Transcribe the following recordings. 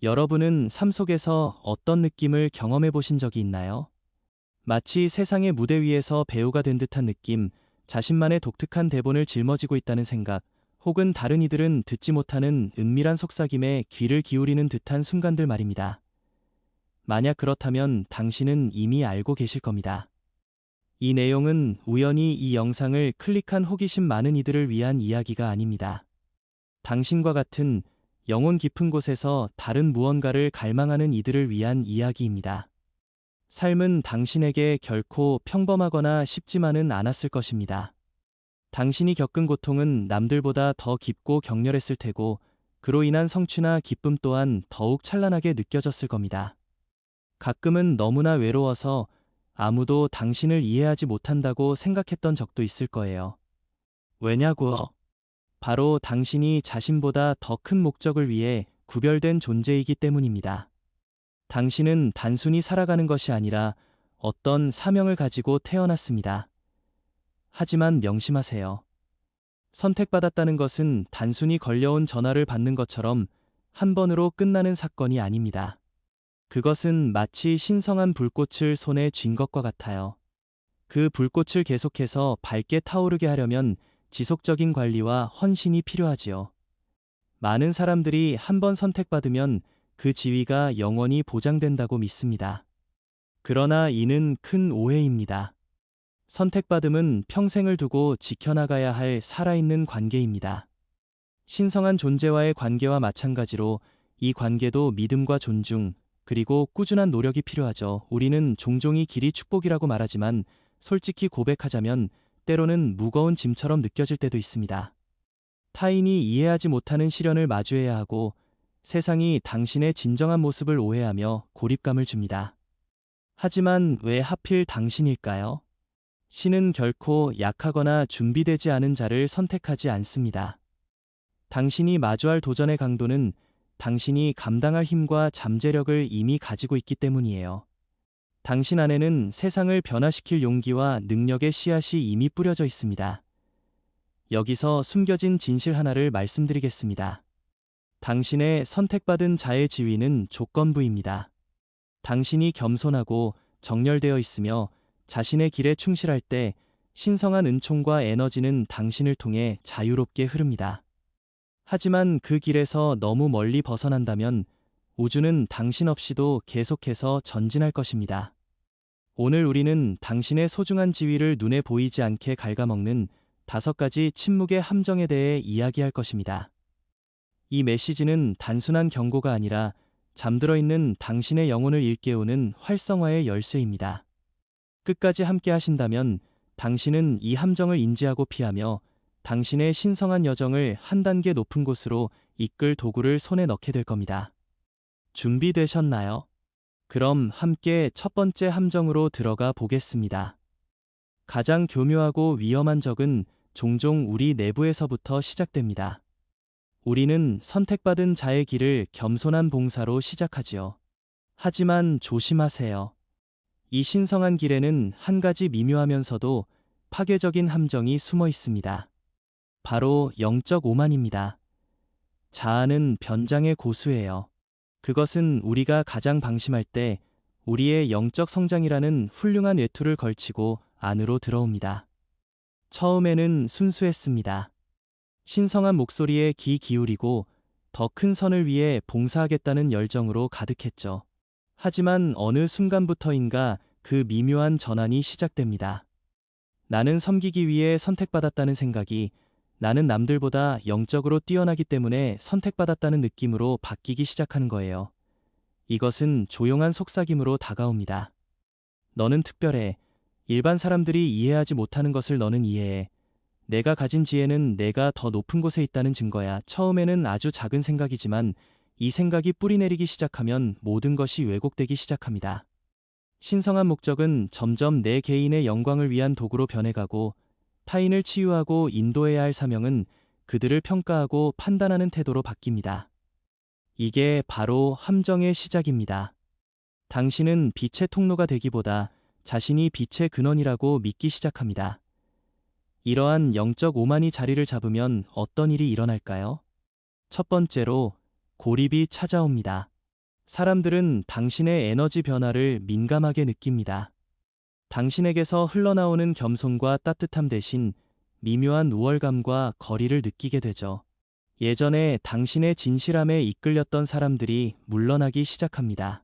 여러분은 삶 속에서 어떤 느낌을 경험해 보신 적이 있나요? 마치 세상의 무대 위에서 배우가 된 듯한 느낌, 자신만의 독특한 대본을 짊어지고 있다는 생각, 혹은 다른 이들은 듣지 못하는 은밀한 속삭임에 귀를 기울이는 듯한 순간들 말입니다. 만약 그렇다면 당신은 이미 알고 계실 겁니다. 이 내용은 우연히 이 영상을 클릭한 호기심 많은 이들을 위한 이야기가 아닙니다. 당신과 같은 영혼 깊은 곳에서 다른 무언가를 갈망하는 이들을 위한 이야기입니다. 삶은 당신에게 결코 평범하거나 쉽지만은 않았을 것입니다. 당신이 겪은 고통은 남들보다 더 깊고 격렬했을 테고, 그로 인한 성취나 기쁨 또한 더욱 찬란하게 느껴졌을 겁니다. 가끔은 너무나 외로워서 아무도 당신을 이해하지 못한다고 생각했던 적도 있을 거예요. 왜냐고요? 바로 당신이 자신보다 더 큰 목적을 위해 구별된 존재이기 때문입니다. 당신은 단순히 살아가는 것이 아니라 어떤 사명을 가지고 태어났습니다. 하지만 명심하세요. 선택받았다는 것은 단순히 걸려온 전화를 받는 것처럼 한 번으로 끝나는 사건이 아닙니다. 그것은 마치 신성한 불꽃을 손에 쥔 것과 같아요. 그 불꽃을 계속해서 밝게 타오르게 하려면 지속적인 관리와 헌신이 필요하지요. 많은 사람들이 한 번 선택받으면 그 지위가 영원히 보장된다고 믿습니다. 그러나 이는 큰 오해입니다. 선택받음은 평생을 두고 지켜나가야 할 살아있는 관계입니다. 신성한 존재와의 관계와 마찬가지로 이 관계도 믿음과 존중, 그리고 꾸준한 노력이 필요하죠. 우리는 종종 이 길이 축복이라고 말하지만 솔직히 고백하자면 때로는 무거운 짐처럼 느껴질 때도 있습니다. 타인이 이해하지 못하는 시련을 마주해야 하고, 세상이 당신의 진정한 모습을 오해하며 고립감을 줍니다. 하지만 왜 하필 당신일까요? 신은 결코 약하거나 준비되지 않은 자를 선택하지 않습니다. 당신이 마주할 도전의 강도는 당신이 감당할 힘과 잠재력을 이미 가지고 있기 때문이에요. 당신 안에는 세상을 변화시킬 용기와 능력의 씨앗이 이미 뿌려져 있습니다. 여기서 숨겨진 진실 하나를 말씀드리겠습니다. 당신의 선택받은 자의 지위는 조건부입니다. 당신이 겸손하고 정렬되어 있으며 자신의 길에 충실할 때 신성한 은총과 에너지는 당신을 통해 자유롭게 흐릅니다. 하지만 그 길에서 너무 멀리 벗어난다면 우주는 당신 없이도 계속해서 전진할 것입니다. 오늘 우리는 당신의 소중한 지위를 눈에 보이지 않게 갉아먹는 5가지 침묵의 함정에 대해 이야기할 것입니다. 이 메시지는 단순한 경고가 아니라 잠들어 있는 당신의 영혼을 일깨우는 활성화의 열쇠입니다. 끝까지 함께 하신다면 당신은 이 함정을 인지하고 피하며 당신의 신성한 여정을 한 단계 높은 곳으로 이끌 도구를 손에 넣게 될 겁니다. 준비되셨나요? 그럼 함께 첫 번째 함정으로 들어가 보겠습니다. 가장 교묘하고 위험한 적은 종종 우리 내부에서부터 시작됩니다. 우리는 선택받은 자의 길을 겸손한 봉사로 시작하지요. 하지만 조심하세요. 이 신성한 길에는 한 가지 미묘하면서도 파괴적인 함정이 숨어 있습니다. 바로 영적 오만입니다. 자아는 변장의 고수예요. 그것은 우리가 가장 방심할 때 우리의 영적 성장이라는 훌륭한 외투를 걸치고 안으로 들어옵니다. 처음에는 순수했습니다. 신성한 목소리에 귀 기울이고 더 큰 선을 위해 봉사하겠다는 열정으로 가득했죠. 하지만 어느 순간부터인가 그 미묘한 전환이 시작됩니다. 나는 섬기기 위해 선택받았다는 생각이 나는 남들보다 영적으로 뛰어나기 때문에 선택받았다는 느낌으로 바뀌기 시작하는 거예요. 이것은 조용한 속삭임으로 다가옵니다. 너는 특별해. 일반 사람들이 이해하지 못하는 것을 너는 이해해. 내가 가진 지혜는 내가 더 높은 곳에 있다는 증거야. 처음에는 아주 작은 생각이지만 이 생각이 뿌리내리기 시작하면 모든 것이 왜곡되기 시작합니다. 신성한 목적은 점점 내 개인의 영광을 위한 도구로 변해가고, 타인을 치유하고 인도해야 할 사명은 그들을 평가하고 판단하는 태도로 바뀝니다. 이게 바로 함정의 시작입니다. 당신은 빛의 통로가 되기보다 자신이 빛의 근원이라고 믿기 시작합니다. 이러한 영적 오만이 자리를 잡으면 어떤 일이 일어날까요? 첫 번째로 고립이 찾아옵니다. 사람들은 당신의 에너지 변화를 민감하게 느낍니다. 당신에게서 흘러나오는 겸손과 따뜻함 대신 미묘한 우월감과 거리를 느끼게 되죠. 예전에 당신의 진실함에 이끌렸던 사람들이 물러나기 시작합니다.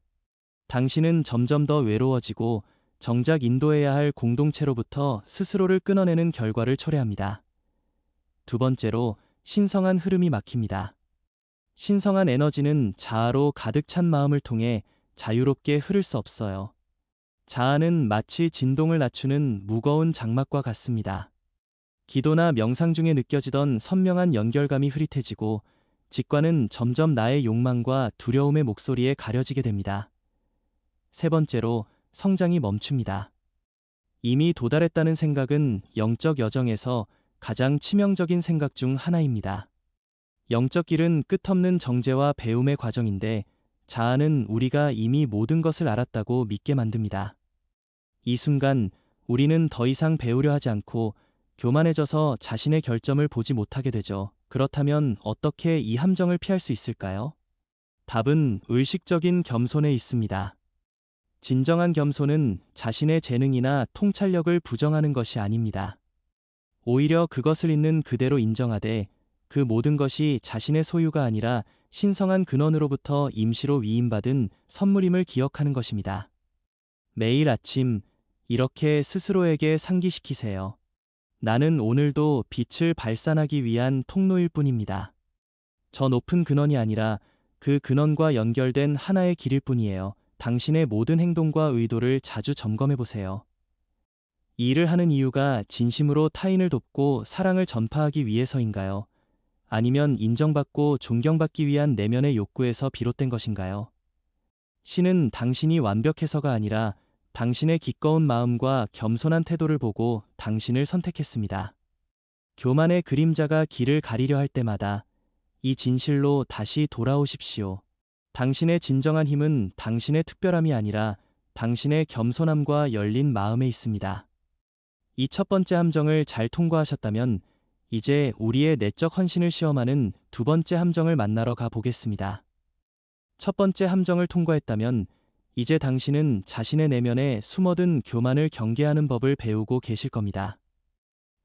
당신은 점점 더 외로워지고 정작 인도해야 할 공동체로부터 스스로를 끊어내는 결과를 초래합니다. 두 번째로, 신성한 흐름이 막힙니다. 신성한 에너지는 자아로 가득 찬 마음을 통해 자유롭게 흐를 수 없어요. 자아는 마치 진동을 낮추는 무거운 장막과 같습니다. 기도나 명상 중에 느껴지던 선명한 연결감이 흐릿해지고 직관은 점점 나의 욕망과 두려움의 목소리에 가려지게 됩니다. 세 번째로, 성장이 멈춥니다. 이미 도달했다는 생각은 영적 여정에서 가장 치명적인 생각 중 하나입니다. 영적 길은 끝없는 정제와 배움의 과정인데 자아는 우리가 이미 모든 것을 알았다고 믿게 만듭니다. 이 순간 우리는 더 이상 배우려 하지 않고 교만해져서 자신의 결점을 보지 못하게 되죠. 그렇다면 어떻게 이 함정을 피할 수 있을까요? 답은 의식적인 겸손에 있습니다. 진정한 겸손은 자신의 재능이나 통찰력을 부정하는 것이 아닙니다. 오히려 그것을 있는 그대로 인정하되 그 모든 것이 자신의 소유가 아니라 신성한 근원으로부터 임시로 위임받은 선물임을 기억하는 것입니다. 매일 아침 이렇게 스스로에게 상기시키세요. 나는 오늘도 빛을 발산하기 위한 통로일 뿐입니다. 저 높은 근원이 아니라 그 근원과 연결된 하나의 길일 뿐이에요. 당신의 모든 행동과 의도를 자주 점검해 보세요. 이 일을 하는 이유가 진심으로 타인을 돕고 사랑을 전파하기 위해서인가요? 아니면 인정받고 존경받기 위한 내면의 욕구에서 비롯된 것인가요? 신은 당신이 완벽해서가 아니라 당신의 기꺼운 마음과 겸손한 태도를 보고 당신을 선택했습니다. 교만의 그림자가 길을 가리려 할 때마다 이 진실로 다시 돌아오십시오. 당신의 진정한 힘은 당신의 특별함이 아니라 당신의 겸손함과 열린 마음에 있습니다. 이 첫 번째 함정을 잘 통과하셨다면 이제 우리의 내적 헌신을 시험하는 두 번째 함정을 만나러 가 보겠습니다. 첫 번째 함정을 통과했다면 이제 당신은 자신의 내면에 숨어든 교만을 경계하는 법을 배우고 계실 겁니다.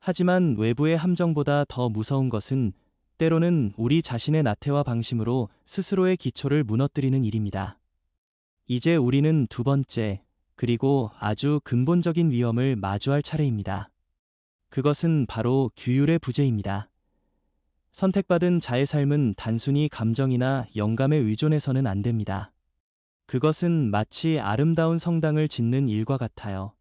하지만 외부의 함정보다 더 무서운 것은 때로는 우리 자신의 나태와 방심으로 스스로의 기초를 무너뜨리는 일입니다. 이제 우리는 두 번째, 그리고 아주 근본적인 위험을 마주할 차례입니다. 그것은 바로 규율의 부재입니다. 선택받은 자의 삶은 단순히 감정이나 영감에 의존해서는 안 됩니다. 그것은 마치 아름다운 성당을 짓는 일과 같아요.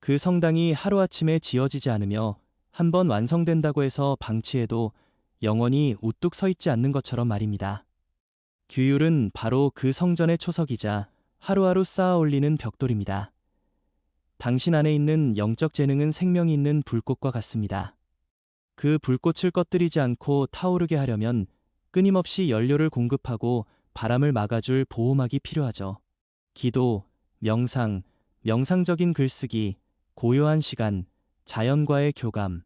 그 성당이 하루아침에 지어지지 않으며 한번 완성된다고 해서 방치해도 영원히 우뚝 서 있지 않는 것처럼 말입니다. 규율은 바로 그 성전의 초석이자 하루하루 쌓아 올리는 벽돌입니다. 당신 안에 있는 영적 재능은 생명이 있는 불꽃과 같습니다. 그 불꽃을 꺼뜨리지 않고 타오르게 하려면 끊임없이 연료를 공급하고 바람을 막아줄 보호막이 필요하죠. 기도, 명상, 명상적인 글쓰기, 고요한 시간, 자연과의 교감.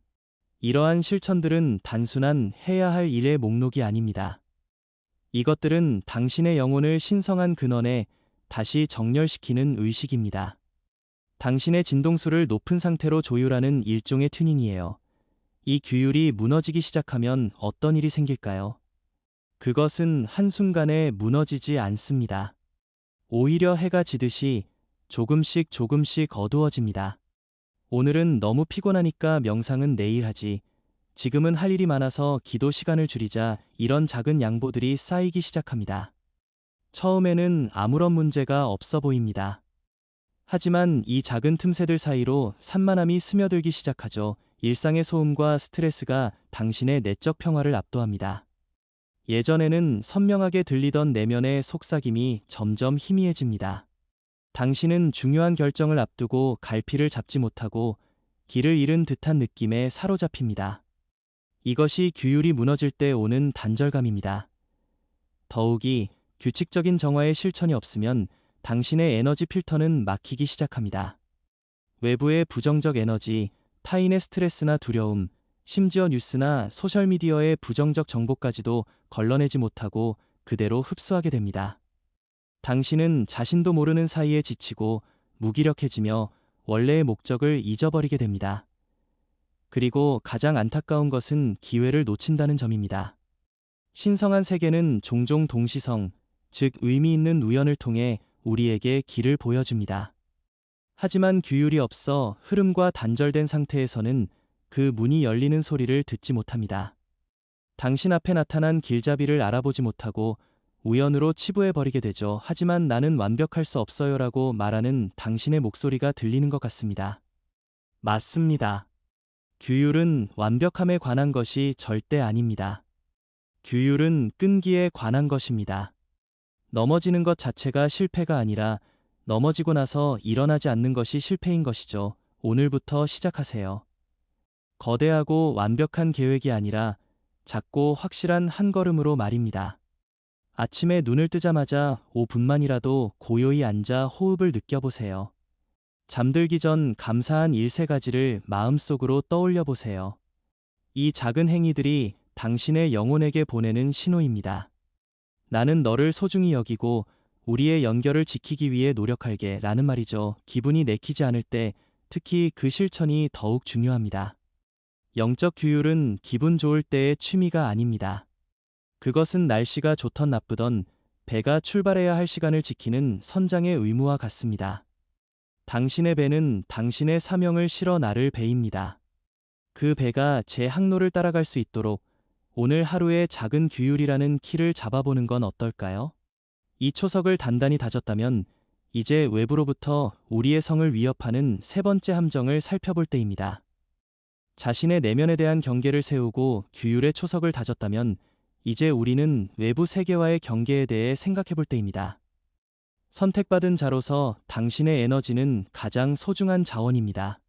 이러한 실천들은 단순한 해야 할 일의 목록이 아닙니다. 이것들은 당신의 영혼을 신성한 근원에 다시 정렬시키는 의식입니다. 당신의 진동수를 높은 상태로 조율하는 일종의 튜닝이에요. 이 규율이 무너지기 시작하면 어떤 일이 생길까요? 그것은 한순간에 무너지지 않습니다. 오히려 해가 지듯이 조금씩 조금씩 어두워집니다. 오늘은 너무 피곤하니까 명상은 내일 하지. 지금은 할 일이 많아서 기도 시간을 줄이자. 이런 작은 양보들이 쌓이기 시작합니다. 처음에는 아무런 문제가 없어 보입니다. 하지만 이 작은 틈새들 사이로 산만함이 스며들기 시작하죠. 일상의 소음과 스트레스가 당신의 내적 평화를 압도합니다. 예전에는 선명하게 들리던 내면의 속삭임이 점점 희미해집니다. 당신은 중요한 결정을 앞두고 갈피를 잡지 못하고 길을 잃은 듯한 느낌에 사로잡힙니다. 이것이 규율이 무너질 때 오는 단절감입니다. 더욱이 규칙적인 정화의 실천이 없으면 당신의 에너지 필터는 막히기 시작합니다. 외부의 부정적 에너지, 타인의 스트레스나 두려움, 심지어 뉴스나 소셜미디어의 부정적 정보까지도 걸러내지 못하고 그대로 흡수하게 됩니다. 당신은 자신도 모르는 사이에 지치고 무기력해지며 원래의 목적을 잊어버리게 됩니다. 그리고 가장 안타까운 것은 기회를 놓친다는 점입니다. 신성한 세계는 종종 동시성, 즉 의미 있는 우연을 통해 우리에게 길을 보여줍니다. 하지만 규율이 없어 흐름과 단절된 상태에서는 그 문이 열리는 소리를 듣지 못합니다. 당신 앞에 나타난 길잡이를 알아보지 못하고 우연으로 치부해버리게 되죠. 하지만 나는 완벽할 수 없어요라고 말하는 당신의 목소리가 들리는 것 같습니다. 맞습니다. 규율은 완벽함에 관한 것이 절대 아닙니다. 규율은 끈기에 관한 것입니다. 넘어지는 것 자체가 실패가 아니라 넘어지고 나서 일어나지 않는 것이 실패인 것이죠. 오늘부터 시작하세요. 거대하고 완벽한 계획이 아니라 작고 확실한 한 걸음으로 말입니다. 아침에 눈을 뜨자마자 5분만이라도 고요히 앉아 호흡을 느껴보세요. 잠들기 전 감사한 일 3가지를 마음속으로 떠올려 보세요. 이 작은 행위들이 당신의 영혼에게 보내는 신호입니다. 나는 너를 소중히 여기고 우리의 연결을 지키기 위해 노력할게 라는 말이죠. 기분이 내키지 않을 때 특히 그 실천이 더욱 중요합니다. 영적 규율은 기분 좋을 때의 취미가 아닙니다. 그것은 날씨가 좋던 나쁘던 배가 출발해야 할 시간을 지키는 선장의 의무와 같습니다. 당신의 배는 당신의 사명을 실어 나를 배입니다. 그 배가 제 항로를 따라갈 수 있도록 오늘 하루의 작은 규율이라는 키를 잡아보는 건 어떨까요? 이 초석을 단단히 다졌다면 이제 외부로부터 우리의 성을 위협하는 3번째 함정을 살펴볼 때입니다. 자신의 내면에 대한 경계를 세우고 규율의 초석을 다졌다면 이제 우리는 외부 세계와의 경계에 대해 생각해 볼 때입니다. 선택받은 자로서 당신의 에너지는 가장 소중한 자원입니다.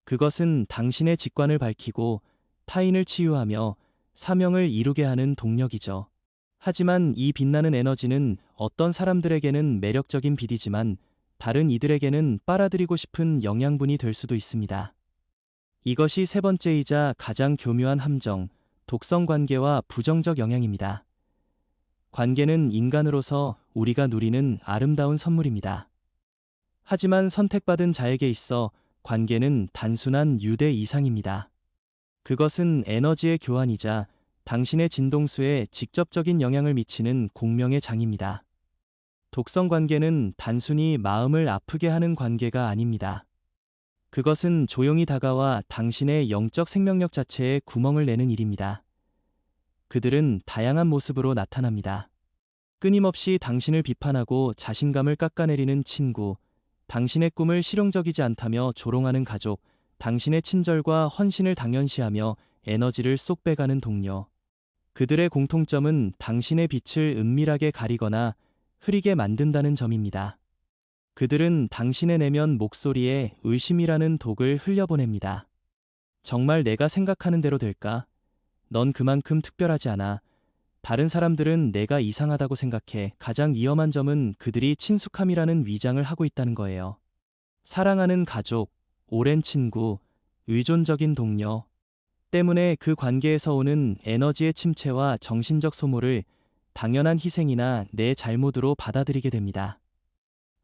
그것은 당신의 직관을 밝히고 타인을 치유하며 사명을 이루게 하는 동력이죠. 하지만 이 빛나는 에너지는 어떤 사람들에게는 매력적인 빛이지만 다른 이들에게는 빨아들이고 싶은 영양분이 될 수도 있습니다. 이것이 3번째이자 가장 교묘한 함정, 독성 관계와 부정적 영향입니다. 관계는 인간으로서 우리가 누리는 아름다운 선물입니다. 하지만 선택받은 자에게 있어 관계는 단순한 유대 이상입니다. 그것은 에너지의 교환이자 당신의 진동수에 직접적인 영향을 미치는 공명의 장입니다. 독성 관계는 단순히 마음을 아프게 하는 관계가 아닙니다. 그것은 조용히 다가와 당신의 영적 생명력 자체에 구멍을 내는 일입니다. 그들은 다양한 모습으로 나타납니다. 끊임없이 당신을 비판하고 자신감을 깎아내리는 친구, 당신의 꿈을 실용적이지 않다며 조롱하는 가족, 당신의 친절과 헌신을 당연시하며 에너지를 쏙 빼가는 동료. 그들의 공통점은 당신의 빛을 은밀하게 가리거나 흐리게 만든다는 점입니다. 그들은 당신의 내면 목소리에 의심이라는 독을 흘려보냅니다. 정말 내가 생각하는 대로 될까? 넌 그만큼 특별하지 않아. 다른 사람들은 내가 이상하다고 생각해. 가장 위험한 점은 그들이 친숙함이라는 위장을 하고 있다는 거예요. 사랑하는 가족, 오랜 친구, 의존적인 동료 때문에 그 관계에서 오는 에너지의 침체와 정신적 소모를 당연한 희생이나 내 잘못으로 받아들이게 됩니다.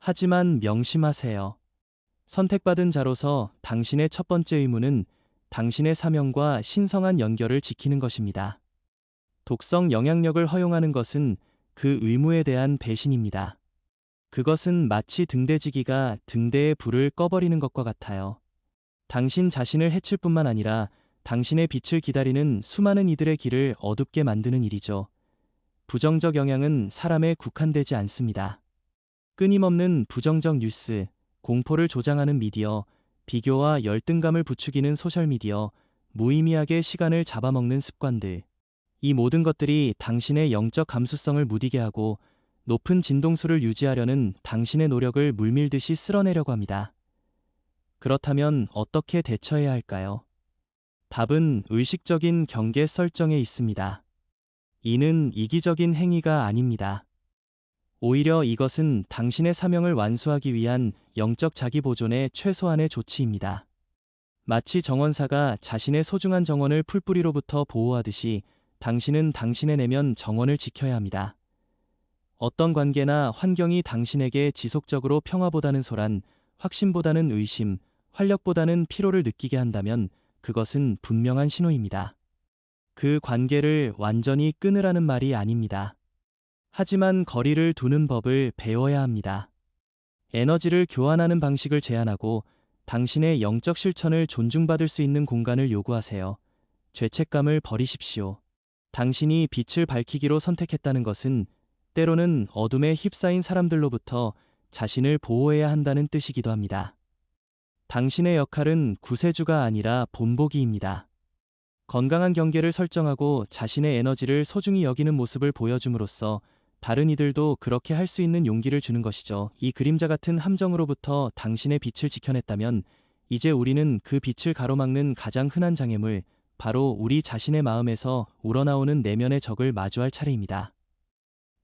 하지만 명심하세요. 선택받은 자로서 당신의 첫 번째 의무는 당신의 사명과 신성한 연결을 지키는 것입니다. 독성 영향력을 허용하는 것은 그 의무에 대한 배신입니다. 그것은 마치 등대지기가 등대의 불을 꺼버리는 것과 같아요. 당신 자신을 해칠 뿐만 아니라 당신의 빛을 기다리는 수많은 이들의 길을 어둡게 만드는 일이죠. 부정적 영향은 사람에 국한되지 않습니다. 끊임없는 부정적 뉴스, 공포를 조장하는 미디어, 비교와 열등감을 부추기는 소셜미디어, 무의미하게 시간을 잡아먹는 습관들. 이 모든 것들이 당신의 영적 감수성을 무디게 하고 높은 진동수를 유지하려는 당신의 노력을 물밀듯이 쓸어내려고 합니다. 그렇다면 어떻게 대처해야 할까요? 답은 의식적인 경계 설정에 있습니다. 이는 이기적인 행위가 아닙니다. 오히려 이것은 당신의 사명을 완수하기 위한 영적 자기 보존의 최소한의 조치입니다. 마치 정원사가 자신의 소중한 정원을 풀뿌리로부터 보호하듯이 당신은 당신의 내면 정원을 지켜야 합니다. 어떤 관계나 환경이 당신에게 지속적으로 평화보다는 소란, 확신보다는 의심, 활력보다는 피로를 느끼게 한다면 그것은 분명한 신호입니다. 그 관계를 완전히 끊으라는 말이 아닙니다. 하지만 거리를 두는 법을 배워야 합니다. 에너지를 교환하는 방식을 제안하고 당신의 영적 실천을 존중받을 수 있는 공간을 요구하세요. 죄책감을 버리십시오. 당신이 빛을 밝히기로 선택했다는 것은 때로는 어둠에 휩싸인 사람들로부터 자신을 보호해야 한다는 뜻이기도 합니다. 당신의 역할은 구세주가 아니라 본보기입니다. 건강한 경계를 설정하고 자신의 에너지를 소중히 여기는 모습을 보여줌으로써 다른 이들도 그렇게 할 수 있는 용기를 주는 것이죠. 이 그림자 같은 함정으로부터 당신의 빛을 지켜냈다면 이제 우리는 그 빛을 가로막는 가장 흔한 장애물, 바로 우리 자신의 마음에서 우러나오는 내면의 적을 마주할 차례입니다.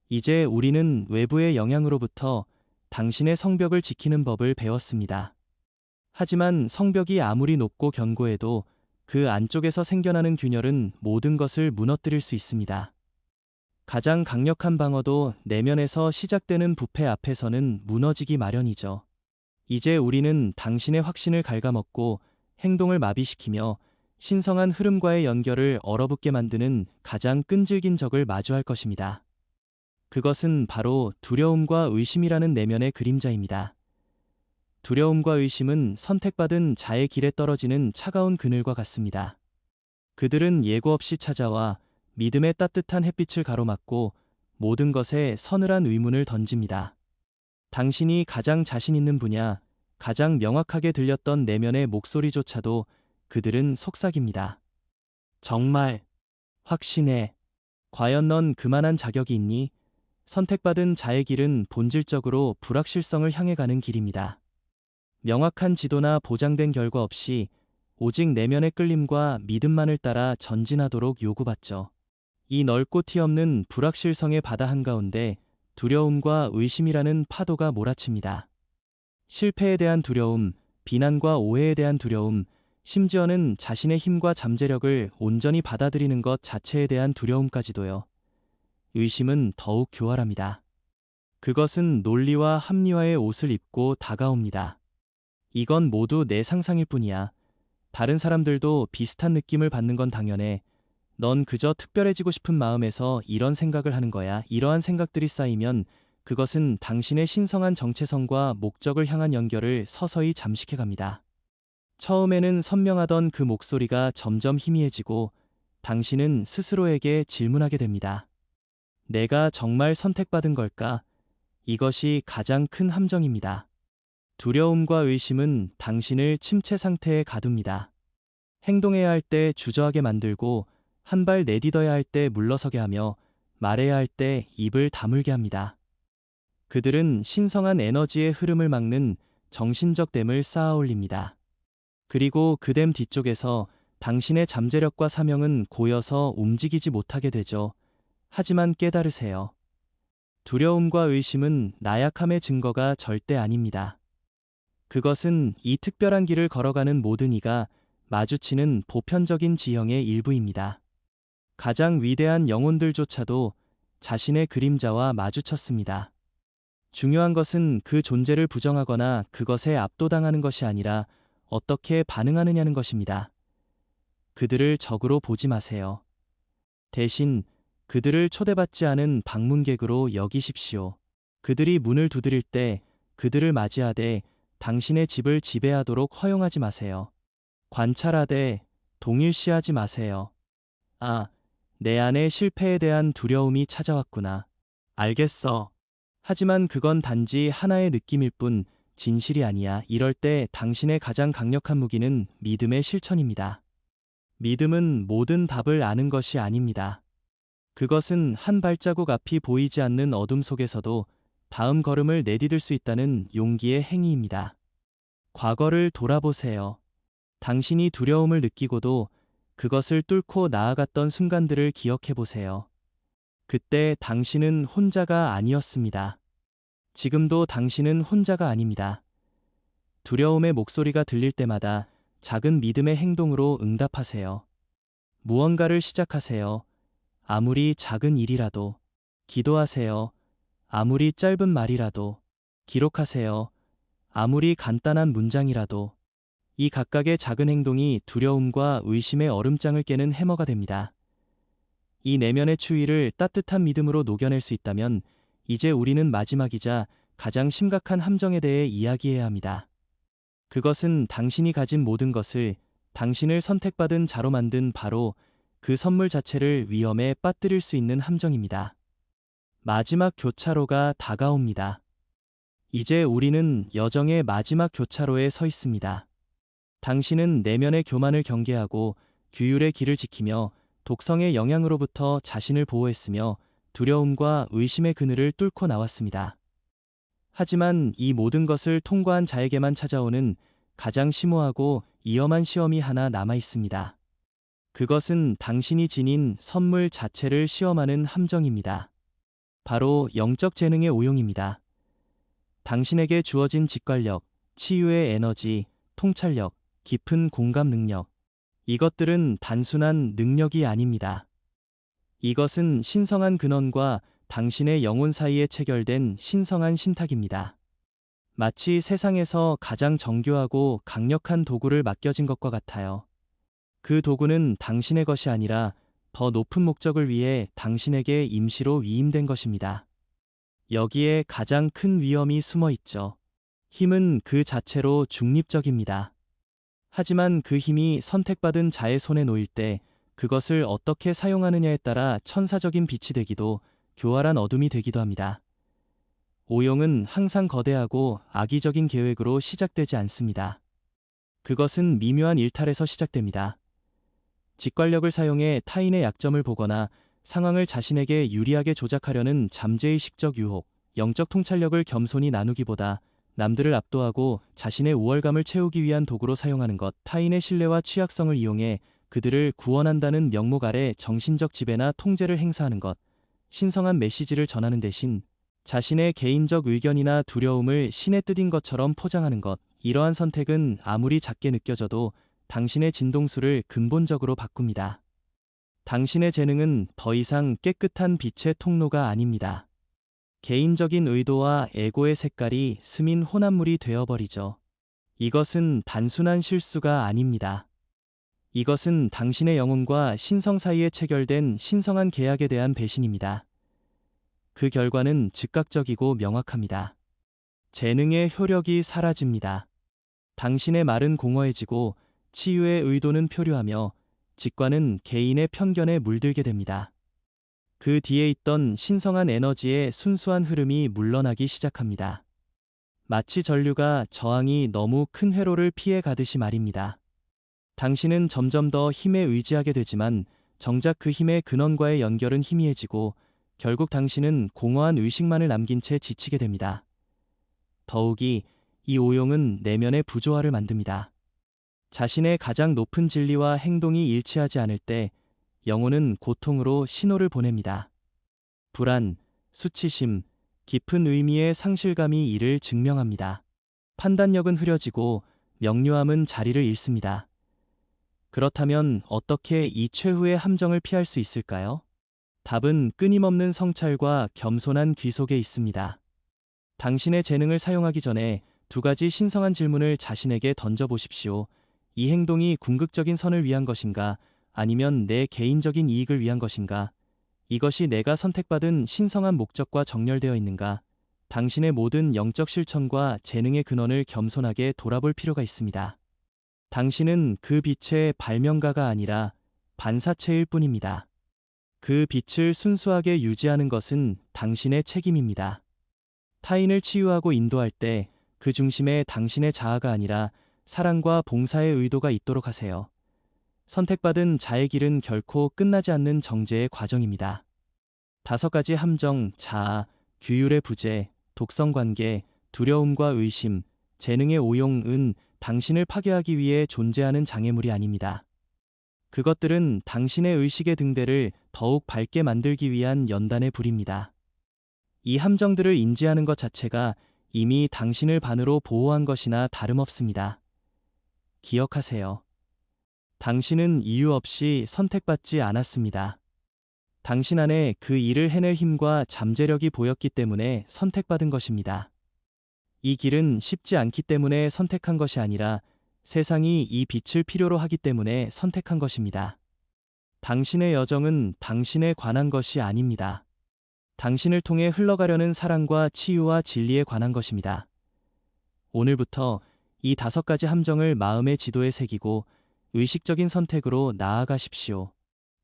이제 우리는 외부의 영향으로부터 당신의 성벽을 지키는 법을 배웠습니다. 하지만 성벽이 아무리 높고 견고해도 그 안쪽에서 생겨나는 균열은 모든 것을 무너뜨릴 수 있습니다. 가장 강력한 방어도 내면에서 시작되는 부패 앞에서는 무너지기 마련이죠. 이제 우리는 당신의 확신을 갉아먹고 행동을 마비시키며 신성한 흐름과의 연결을 얼어붙게 만드는 가장 끈질긴 적을 마주할 것입니다. 그것은 바로 두려움과 의심이라는 내면의 그림자입니다. 두려움과 의심은 선택받은 자의 길에 떨어지는 차가운 그늘과 같습니다. 그들은 예고 없이 찾아와 믿음의 따뜻한 햇빛을 가로막고 모든 것에 서늘한 의문을 던집니다. 당신이 가장 자신 있는 분야, 가장 명확하게 들렸던 내면의 목소리조차도 그들은 속삭입니다. 정말 확신해. 과연 넌 그만한 자격이 있니? 선택받은 자의 길은 본질적으로 불확실성을 향해 가는 길입니다. 명확한 지도나 보장된 결과 없이 오직 내면의 끌림과 믿음만을 따라 전진하도록 요구받죠. 이 넓고 티없는 불확실성의 바다 한가운데 두려움과 의심이라는 파도가 몰아칩니다. 실패에 대한 두려움, 비난과 오해에 대한 두려움, 심지어는 자신의 힘과 잠재력을 온전히 받아들이는 것 자체에 대한 두려움까지도요. 의심은 더욱 교활합니다. 그것은 논리와 합리화의 옷을 입고 다가옵니다. 이건 모두 내 상상일 뿐이야. 다른 사람들도 비슷한 느낌을 받는 건 당연해. 넌 그저 특별해지고 싶은 마음에서 이런 생각을 하는 거야. 이러한 생각들이 쌓이면 그것은 당신의 신성한 정체성과 목적을 향한 연결을 서서히 잠식해 갑니다. 처음에는 선명하던 그 목소리가 점점 희미해지고 당신은 스스로에게 질문하게 됩니다. 내가 정말 선택받은 걸까? 이것이 가장 큰 함정입니다. 두려움과 의심은 당신을 침체 상태에 가둡니다. 행동해야 할 때 주저하게 만들고 한 발 내딛어야 할 때 물러서게 하며 말해야 할 때 입을 다물게 합니다. 그들은 신성한 에너지의 흐름을 막는 정신적 댐을 쌓아 올립니다. 그리고 그 댐 뒤쪽에서 당신의 잠재력과 사명은 고여서 움직이지 못하게 되죠. 하지만 깨달으세요. 두려움과 의심은 나약함의 증거가 절대 아닙니다. 그것은 이 특별한 길을 걸어가는 모든 이가 마주치는 보편적인 지형의 일부입니다. 가장 위대한 영혼들조차도 자신의 그림자와 마주쳤습니다. 중요한 것은 그 존재를 부정하거나 그것에 압도당하는 것이 아니라 어떻게 반응하느냐는 것입니다. 그들을 적으로 보지 마세요. 대신 그들을 초대받지 않은 방문객으로 여기십시오. 그들이 문을 두드릴 때 그들을 맞이하되 당신의 집을 지배하도록 허용하지 마세요. 관찰하되 동일시하지 마세요. 아, 내 안에 실패에 대한 두려움이 찾아왔구나. 알겠어. 하지만 그건 단지 하나의 느낌일 뿐 진실이 아니야. 이럴 때 당신의 가장 강력한 무기는 믿음의 실천입니다. 믿음은 모든 답을 아는 것이 아닙니다. 그것은 한 발자국 앞이 보이지 않는 어둠 속에서도 다음 걸음을 내디딜 수 있다는 용기의 행위입니다. 과거를 돌아보세요. 당신이 두려움을 느끼고도 그것을 뚫고 나아갔던 순간들을 기억해 보세요. 그때 당신은 혼자가 아니었습니다. 지금도 당신은 혼자가 아닙니다. 두려움의 목소리가 들릴 때마다 작은 믿음의 행동으로 응답하세요. 무언가를 시작하세요. 아무리 작은 일이라도. 기도하세요. 아무리 짧은 말이라도 기록하세요. 아무리 간단한 문장이라도 이 각각의 작은 행동이 두려움과 의심의 얼음장을 깨는 해머가 됩니다. 이 내면의 추위를 따뜻한 믿음으로 녹여낼 수 있다면 이제 우리는 마지막이자 가장 심각한 함정에 대해 이야기해야 합니다. 그것은 당신이 가진 모든 것을 당신을 선택받은 자로 만든 바로 그 선물 자체를 위험에 빠뜨릴 수 있는 함정입니다. 마지막 교차로가 다가옵니다. 이제 우리는 여정의 마지막 교차로에 서 있습니다. 당신은 내면의 교만을 경계하고 규율의 길을 지키며 독성의 영향으로부터 자신을 보호했으며 두려움과 의심의 그늘을 뚫고 나왔습니다. 하지만 이 모든 것을 통과한 자에게만 찾아오는 가장 심오하고 위험한 시험이 하나 남아 있습니다. 그것은 당신이 지닌 선물 자체를 시험하는 함정입니다. 바로 영적 재능의 오용입니다. 당신에게 주어진 직관력, 치유의 에너지, 통찰력, 깊은 공감 능력. 이것들은 단순한 능력이 아닙니다. 이것은 신성한 근원과 당신의 영혼 사이에 체결된 신성한 신탁입니다. 마치 세상에서 가장 정교하고 강력한 도구를 맡겨진 것과 같아요. 그 도구는 당신의 것이 아니라 더 높은 목적을 위해 당신에게 임시로 위임된 것입니다. 여기에 가장 큰 위험이 숨어 있죠. 힘은 그 자체로 중립적입니다. 하지만 그 힘이 선택받은 자의 손에 놓일 때 그것을 어떻게 사용하느냐에 따라 천사적인 빛이 되기도 교활한 어둠이 되기도 합니다. 오용은 항상 거대하고 악의적인 계획으로 시작되지 않습니다. 그것은 미묘한 일탈에서 시작됩니다. 직관력을 사용해 타인의 약점을 보거나 상황을 자신에게 유리하게 조작하려는 잠재의식적 유혹, 영적 통찰력을 겸손히 나누기보다 남들을 압도하고 자신의 우월감을 채우기 위한 도구로 사용하는 것, 타인의 신뢰와 취약성을 이용해 그들을 구원한다는 명목 아래 정신적 지배나 통제를 행사하는 것, 신성한 메시지를 전하는 대신 자신의 개인적 의견이나 두려움을 신의 뜻인 것처럼 포장하는 것, 이러한 선택은 아무리 작게 느껴져도 당신의 진동수를 근본적으로 바꿉니다. 당신의 재능은 더 이상 깨끗한 빛의 통로가 아닙니다. 개인적인 의도와 에고의 색깔이 스민 혼합물이 되어버리죠. 이것은 단순한 실수가 아닙니다. 이것은 당신의 영혼과 신성 사이에 체결된 신성한 계약에 대한 배신입니다. 그 결과는 즉각적이고 명확합니다. 재능의 효력이 사라집니다. 당신의 말은 공허해지고 치유의 의도는 표류하며 직관은 개인의 편견에 물들게 됩니다. 그 뒤에 있던 신성한 에너지의 순수한 흐름이 물러나기 시작합니다. 마치 전류가 저항이 너무 큰 회로를 피해 가듯이 말입니다. 당신은 점점 더 힘에 의지하게 되지만 정작 그 힘의 근원과의 연결은 희미해지고 결국 당신은 공허한 의식만을 남긴 채 지치게 됩니다. 더욱이 이 오용은 내면의 부조화를 만듭니다. 자신의 가장 높은 진리와 행동이 일치하지 않을 때 영혼은 고통으로 신호를 보냅니다. 불안, 수치심, 깊은 의미의 상실감이 이를 증명합니다. 판단력은 흐려지고 명료함은 자리를 잃습니다. 그렇다면 어떻게 이 최후의 함정을 피할 수 있을까요? 답은 끊임없는 성찰과 겸손한 귀 속에 있습니다. 당신의 재능을 사용하기 전에 두 가지 신성한 질문을 자신에게 던져보십시오. 이 행동이 궁극적인 선을 위한 것인가? 아니면 내 개인적인 이익을 위한 것인가? 이것이 내가 선택받은 신성한 목적과 정렬되어 있는가? 당신의 모든 영적 실천과 재능의 근원을 겸손하게 돌아볼 필요가 있습니다. 당신은 그 빛의 발명가가 아니라 반사체일 뿐입니다. 그 빛을 순수하게 유지하는 것은 당신의 책임입니다. 타인을 치유하고 인도할 때 그 중심에 당신의 자아가 아니라 사랑과 봉사의 의도가 있도록 하세요. 선택받은 자의 길은 결코 끝나지 않는 정제의 과정입니다. 5가지 함정, 자아, 규율의 부재, 독성 관계, 두려움과 의심, 재능의 오용은 당신을 파괴하기 위해 존재하는 장애물이 아닙니다. 그것들은 당신의 의식의 등대를 더욱 밝게 만들기 위한 연단의 불입니다. 이 함정들을 인지하는 것 자체가 이미 당신을 반으로 보호한 것이나 다름없습니다. 기억하세요. 당신은 이유 없이 선택받지 않았습니다. 당신 안에 그 일을 해낼 힘과 잠재력이 보였기 때문에 선택받은 것입니다. 이 길은 쉽지 않기 때문에 선택한 것이 아니라 세상이 이 빛을 필요로 하기 때문에 선택한 것입니다. 당신의 여정은 당신에 관한 것이 아닙니다. 당신을 통해 흘러가려는 사랑과 치유와 진리에 관한 것입니다. 오늘부터 이 5가지 함정을 마음의 지도에 새기고 의식적인 선택으로 나아가십시오.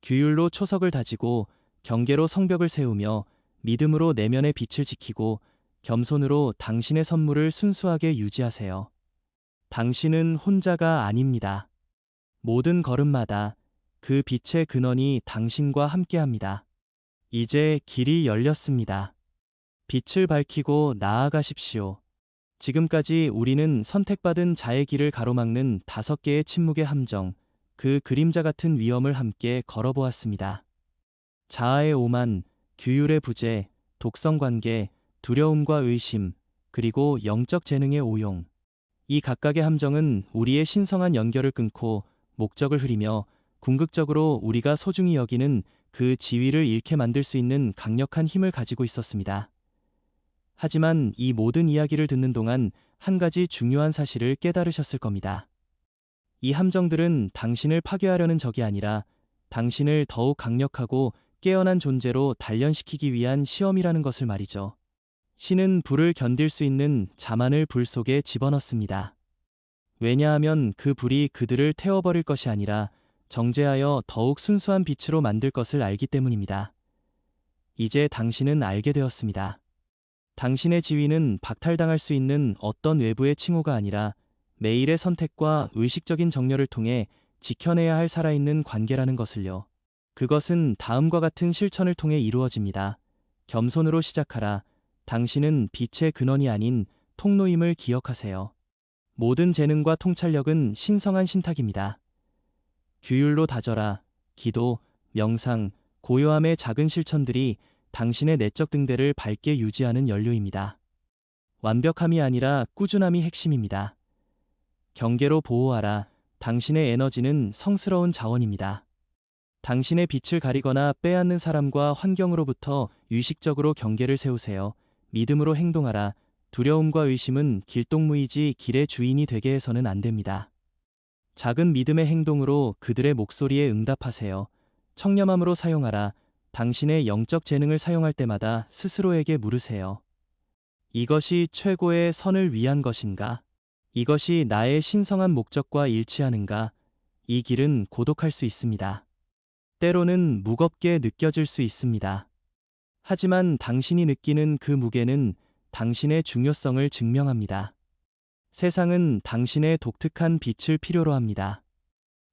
규율로 초석을 다지고 경계로 성벽을 세우며 믿음으로 내면의 빛을 지키고 겸손으로 당신의 선물을 순수하게 유지하세요. 당신은 혼자가 아닙니다. 모든 걸음마다 그 빛의 근원이 당신과 함께합니다. 이제 길이 열렸습니다. 빛을 밝히고 나아가십시오. 지금까지 우리는 선택받은 자의 길을 가로막는 5개의 침묵의 함정, 그 그림자 같은 위험을 함께 걸어보았습니다. 자아의 오만, 규율의 부재, 독성 관계, 두려움과 의심, 그리고 영적 재능의 오용. 이 각각의 함정은 우리의 신성한 연결을 끊고 목적을 흐리며 궁극적으로 우리가 소중히 여기는 그 지위를 잃게 만들 수 있는 강력한 힘을 가지고 있었습니다. 하지만 이 모든 이야기를 듣는 동안 한 가지 중요한 사실을 깨달으셨을 겁니다. 이 함정들은 당신을 파괴하려는 적이 아니라 당신을 더욱 강력하고 깨어난 존재로 단련시키기 위한 시험이라는 것을 말이죠. 신은 불을 견딜 수 있는 자만을 불 속에 집어넣습니다. 왜냐하면 그 불이 그들을 태워버릴 것이 아니라 정제하여 더욱 순수한 빛으로 만들 것을 알기 때문입니다. 이제 당신은 알게 되었습니다. 당신의 지위는 박탈당할 수 있는 어떤 외부의 칭호가 아니라 매일의 선택과 의식적인 정렬을 통해 지켜내야 할 살아있는 관계라는 것을요. 그것은 다음과 같은 실천을 통해 이루어집니다. 겸손으로 시작하라. 당신은 빛의 근원이 아닌 통로임을 기억하세요. 모든 재능과 통찰력은 신성한 신탁입니다. 규율로 다져라. 기도, 명상, 고요함의 작은 실천들이 당신의 내적 등대를 밝게 유지하는 연료입니다. 완벽함이 아니라 꾸준함이 핵심입니다. 경계로 보호하라. 당신의 에너지는 성스러운 자원입니다. 당신의 빛을 가리거나 빼앗는 사람과 환경으로부터 의식적으로 경계를 세우세요. 믿음으로 행동하라. 두려움과 의심은 길동무이지 길의 주인이 되게 해서는 안 됩니다. 작은 믿음의 행동으로 그들의 목소리에 응답하세요. 청렴함으로 사용하라. 당신의 영적 재능을 사용할 때마다 스스로에게 물으세요. 이것이 최고의 선을 위한 것인가? 이것이 나의 신성한 목적과 일치하는가? 이 길은 고독할 수 있습니다. 때로는 무겁게 느껴질 수 있습니다. 하지만 당신이 느끼는 그 무게는 당신의 중요성을 증명합니다. 세상은 당신의 독특한 빛을 필요로 합니다.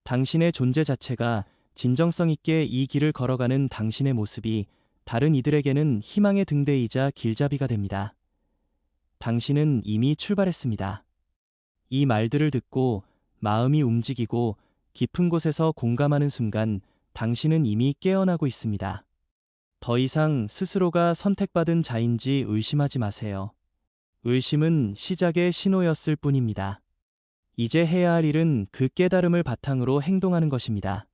당신의 존재 자체가 진정성 있게 이 길을 걸어가는 당신의 모습이 다른 이들에게는 희망의 등대이자 길잡이가 됩니다. 당신은 이미 출발했습니다. 이 말들을 듣고 마음이 움직이고 깊은 곳에서 공감하는 순간 당신은 이미 깨어나고 있습니다. 더 이상 스스로가 선택받은 자인지 의심하지 마세요. 의심은 시작의 신호였을 뿐입니다. 이제 해야 할 일은 그 깨달음을 바탕으로 행동하는 것입니다.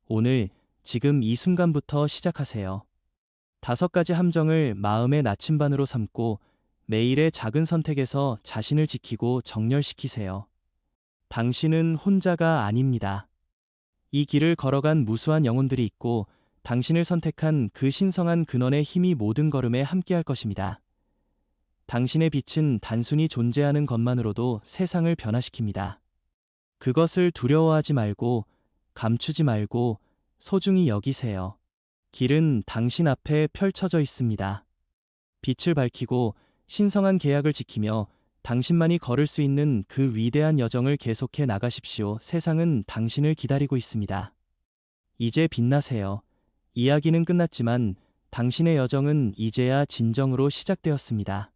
오늘, 지금 이 순간부터 시작하세요. 5가지 함정을 마음의 나침반으로 삼고 매일의 작은 선택에서 자신을 지키고 정렬시키세요. 당신은 혼자가 아닙니다. 이 길을 걸어간 무수한 영혼들이 있고 당신을 선택한 그 신성한 근원의 힘이 모든 걸음에 함께할 것입니다. 당신의 빛은 단순히 존재하는 것만으로도 세상을 변화시킵니다. 그것을 두려워하지 말고 감추지 말고 소중히 여기세요. 길은 당신 앞에 펼쳐져 있습니다. 빛을 밝히고 신성한 계약을 지키며 당신만이 걸을 수 있는 그 위대한 여정을 계속해 나가십시오. 세상은 당신을 기다리고 있습니다. 이제 빛나세요. 이야기는 끝났지만 당신의 여정은 이제야 진정으로 시작되었습니다.